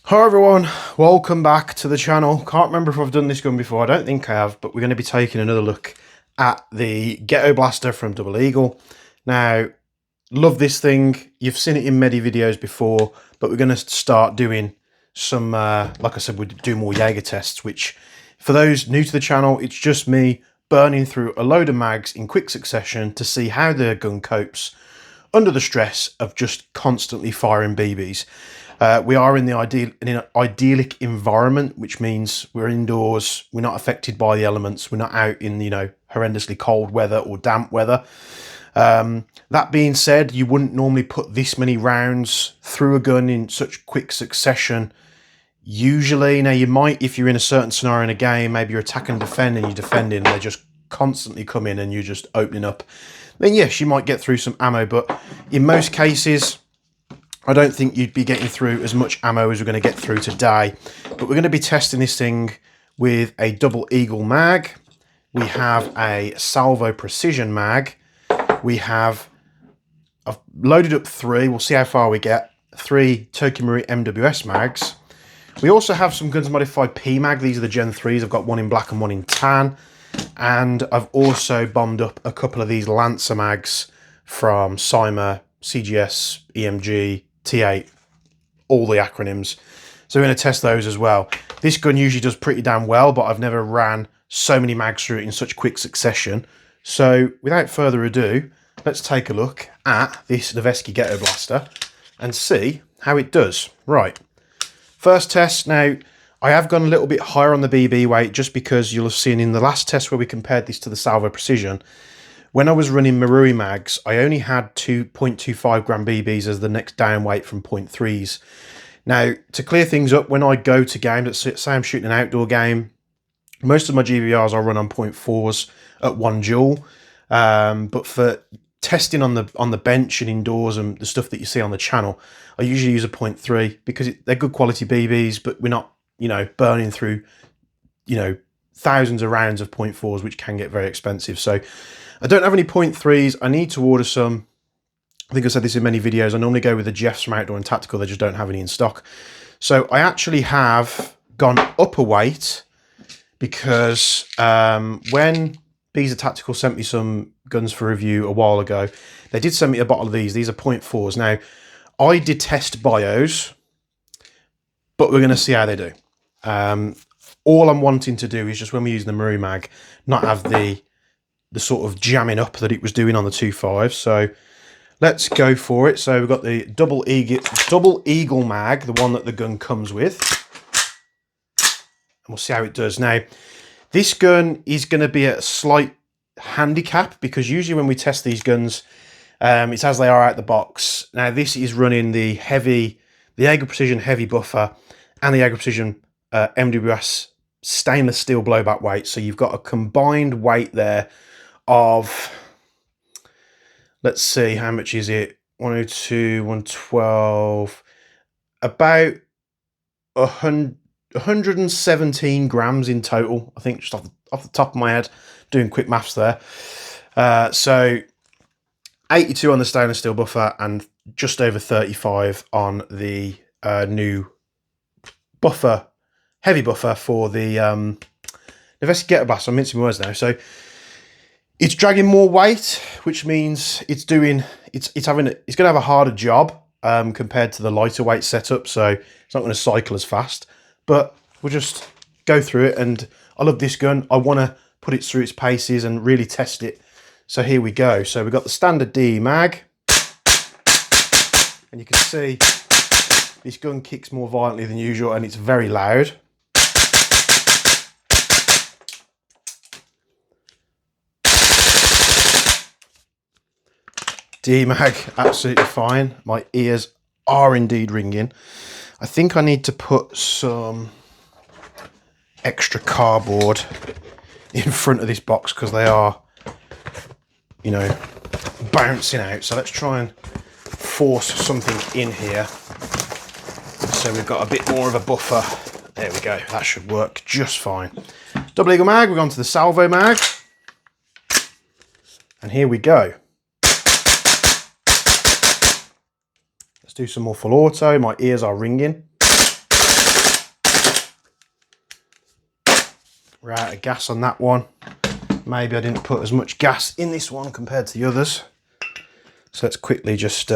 Hi everyone, welcome back to the channel. Can't remember if I've done this gun before, I don't think I have, but we're going to be taking another look at the Ghetto blaster from Double Eagle. Now, love this thing, you've seen it in many videos before, but we're going to start doing some, like I said, we'll do more Jaeger tests, which for those new to the channel, it's just me burning through a load of mags in quick succession to see how the gun copes under the stress of just constantly firing BBs. We are in an idyllic environment, which means we're indoors, we're not affected by the elements, we're not out in, horrendously cold weather or damp weather. That being said, you wouldn't normally put this many rounds through a gun in such quick succession. Usually, now you might, if you're in a certain scenario in a game, maybe you're attack and defend and you're defending, they just constantly come in and you're just opening up. Then yes, you might get through some ammo, but in most cases, I don't think you'd be getting through as much ammo as we're going to get through today. But we're going to be testing this thing with a Double Eagle mag. We have a Salvo Precision mag. I've loaded up three, we'll see how far we get. 3 Tokimori MWS mags. We also have some Guns Modified P mag. These are the Gen 3s. I've got one in black and one in tan. And I've also bombed up a couple of these Lancer mags from Cyma, CGS, EMG, T8, all the acronyms. So we're going to test those as well. This gun usually does pretty damn well, but I've never ran so many mags through it in such quick succession. So without further ado, let's take a look at this Noveske Ghetto blaster and see how it does. Right, first test. Now, I have gone a little bit higher on the BB weight just because you'll have seen in the last test where we compared this to the Salvo Precision. When I was running Marui mags, I only had 2.25 gram BBs as the next down weight from 0.3s. Now, to clear things up, when I go to games, let's say I'm shooting an outdoor game, most of my GBBRs I run on 0.4s at 1 joule. But for testing on the bench and indoors and the stuff that you see on the channel, I usually use a 0.3 because they're good quality BBs, but we're not, burning through, thousands of rounds of 0.4s, which can get very expensive. So I don't have any 0.3s. I need to order some. I think I said this in many videos. I normally go with the Jeffs from Outdoor and Tactical. They just don't have any in stock. So I actually have gone up a weight because when Beezer Tactical sent me some guns for review a while ago, they did send me a bottle of these. These are 0.4s. Now, I detest bios, but we're going to see how they do. All I'm wanting to do is just when we use the Marui mag, not have the sort of jamming up that it was doing on the 2.5. So let's go for it. So we've got the Double Eagle mag, the one that the gun comes with. And we'll see how it does. Now, this gun is going to be at a slight handicap because usually when we test these guns, it's as they are out the box. Now, this is running the Jaeger Precision heavy buffer and the Jaeger Precision MWS stainless steel blowback weight. So you've got a combined weight there of, let's see, how much is it? 102, 112, about 117 grams in total, I think, just off the top of my head, doing quick maths there. So 82 on the stainless steel buffer and just over 35 on the new buffer, heavy buffer for the Noveske Ghetto blaster. I'm mincing my words now. So it's dragging more weight, which means it's going to have a harder job compared to the lighter weight setup. So it's not going to cycle as fast, but we'll just go through it. And I love this gun. I want to put it through its paces and really test it. So here we go. So we've got the standard D mag, and you can see this gun kicks more violently than usual, and it's very loud. D-mag, absolutely fine. My ears are indeed ringing. I think I need to put some extra cardboard in front of this box because they are, bouncing out. So let's try and force something in here so we've got a bit more of a buffer. There we go. That should work just fine. Double Eagle mag, we've gone to the Salvo mag. And here we go. Let's do some more full auto. My ears are ringing. We're out of gas on that one. Maybe I didn't put as much gas in this one compared to the others. So let's quickly just...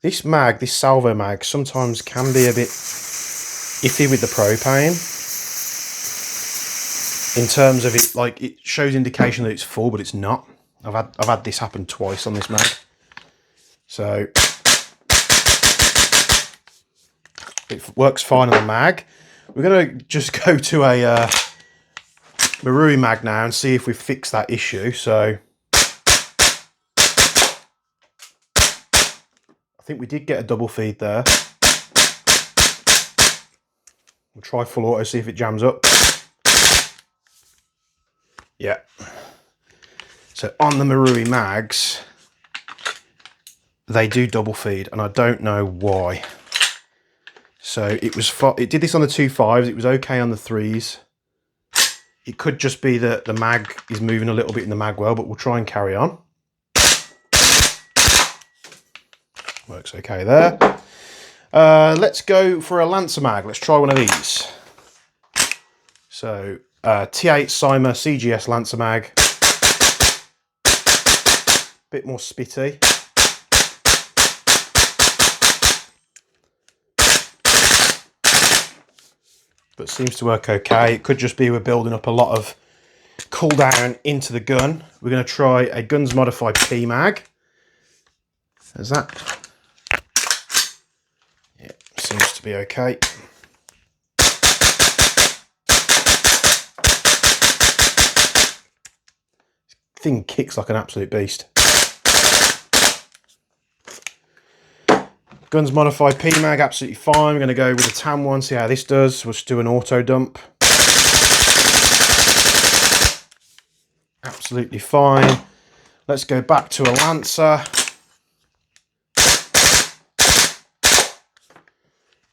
This mag, this salvo mag, sometimes can be a bit iffy with the propane. In terms of it, like, it shows indication that it's full, but it's not. I've had this happen twice on this mag. So it works fine on the mag. We're going to just go to a Marui mag now and see if we fix that issue. So I think we did get a double feed there. We'll try full auto, see if it jams up. Yeah. So on the Marui mags, they do double feed, and I don't know why. So it did this on the 2.5s. It was okay on the 3s. It could just be that the mag is moving a little bit in the mag well, but we'll try and carry on. Works okay there. Let's go for a Lancer mag. Let's try one of these. So T8 Cyma CGS Lancer mag. Bit more spitty. But seems to work okay. It could just be we're building up a lot of cool down into the gun. We're going to try a Guns Modified P mag. There's that. Yeah, seems to be okay. This thing kicks like an absolute beast. Guns Modified P mag, absolutely fine. We're going to go with the TAM one, see how this does. We'll just do an auto dump. Absolutely fine. Let's go back to a Lancer.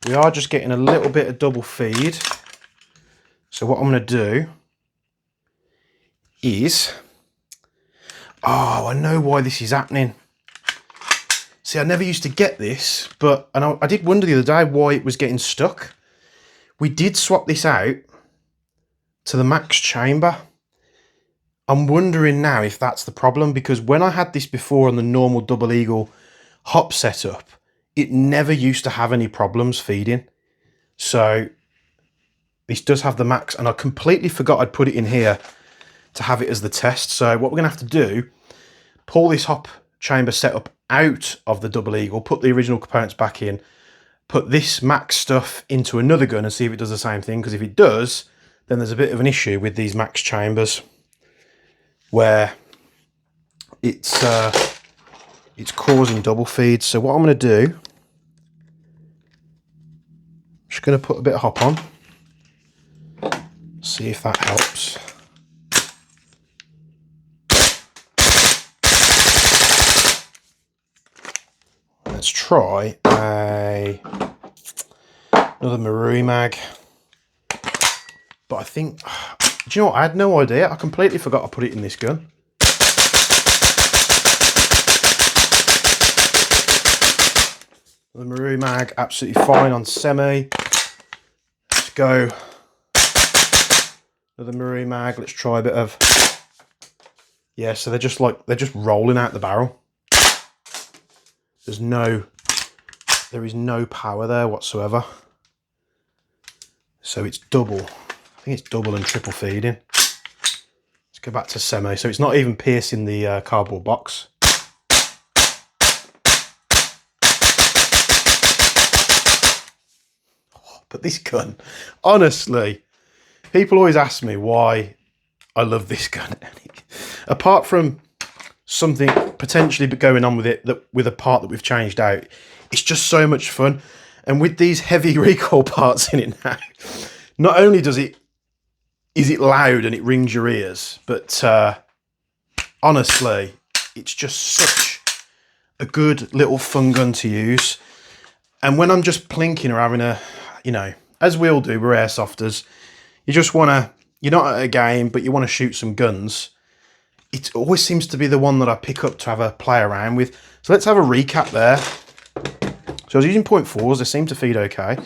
We are just getting a little bit of double feed. So what I'm going to do is... Oh, I know why this is happening. See, I never used to get this, but I did wonder the other day why it was getting stuck. We did swap this out to the max chamber. I'm wondering now if that's the problem, because when I had this before on the normal Double Eagle hop setup, it never used to have any problems feeding. So this does have the max, and I completely forgot I'd put it in here to have it as the test. So what we're going to have to do, pull this hop chamber setup out of the Double Eagle, put the original components back in, put this max stuff into another gun and see if it does the same thing, because if it does, then there's a bit of an issue with these max chambers where it's causing double feeds. So what I'm going to do, I'm just going to put a bit of hop on, see if that helps. Let's try another Marui mag. But I think, do you know what? I had no idea. I completely forgot I put it in this gun. The Marui mag, absolutely fine on semi. Let's go. Another Marui mag. Let's try a bit of. Yeah, so they're just rolling out the barrel. There is no power there whatsoever. So it's double. I think it's double and triple feeding. Let's go back to semi. So it's not even piercing the cardboard box. But this gun, honestly, people always ask me why I love this gun. Apart from something potentially going on with it, with a part that we've changed out, it's just so much fun. And with these heavy recoil parts in it now, not only is it loud and it rings your ears, but honestly, it's just such a good little fun gun to use. And when I'm just plinking or having a, as we all do, we're airsofters, you just want to, you're not at a game, but you want to shoot some guns. It always seems to be the one that I pick up to have a play around with. So let's have a recap there. So I was using .4s, they seem to feed okay.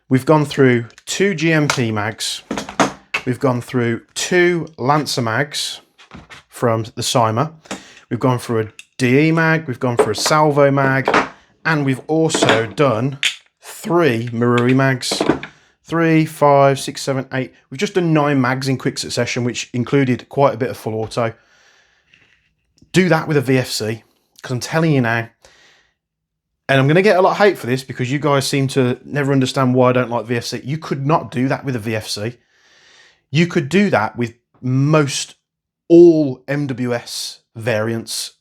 We've gone through 2 GMP mags. We've gone through 2 Lancer mags from the Cyma. We've gone through a DE mag. We've gone through a Salvo mag. And we've also done 3 Marui mags. 3, 5, 6, 7, 8. We've just done 9 mags in quick succession, which included quite a bit of full auto. Do that with a VFC, because I'm telling you now, and I'm going to get a lot of hate for this because you guys seem to never understand why I don't like VFC. You could not do that with a VFC. You could do that with most all MWS variants.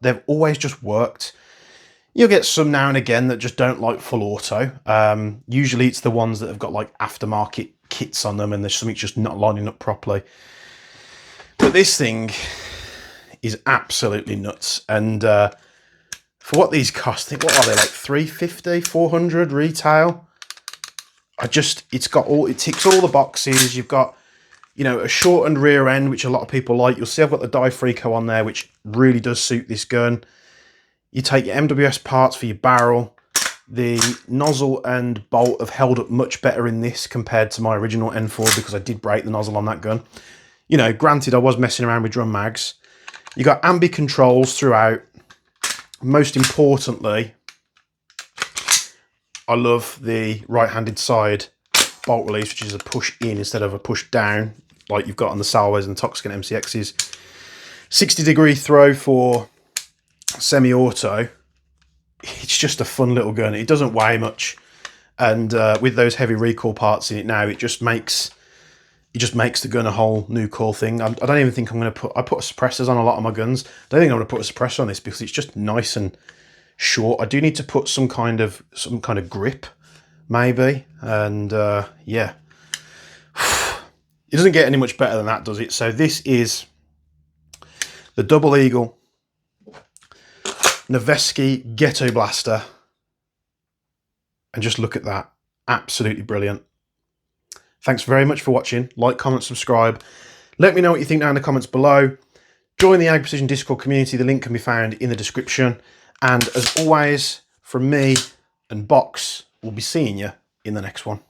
They've always just worked. You'll get some now and again that just don't like full auto. Usually it's the ones that have got like aftermarket kits on them and there's something just not lining up properly. But this thing is absolutely nuts. And for what these cost, I think, what are they, like 350, 400 retail? It ticks all the boxes. You've got, you know, a shortened rear end, which a lot of people like. You'll see I've got the Diefrico on there, which really does suit this gun. You take your MWS parts for your barrel. The nozzle and bolt have held up much better in this compared to my original N4 because I did break the nozzle on that gun. You know, granted, I was messing around with drum mags. You got ambi controls throughout. Most importantly, I love the right-handed side bolt release, which is a push in instead of a push down, like you've got on the Salvos and Toxican MCXs. 60-degree throw for semi-auto. It's just a fun little gun. It doesn't weigh much, and with those heavy recoil parts in it now, it just makes the gun a whole new cool thing. I don't even think I'm going to put... I put suppressors on a lot of my guns. I don't think I'm going to put a suppressor on this because it's just nice and short. I do need to put some kind of grip, maybe. And yeah, it doesn't get any much better than that, does it? So this is the Double Eagle Noveske Ghetto Blaster, and just look at that. Absolutely brilliant. Thanks very much for watching. Like, comment, subscribe. Let me know what you think down in the comments below. Join the Ag Precision Discord community. The link can be found in the description. And as always, from me and Box, we'll be seeing you in the next one.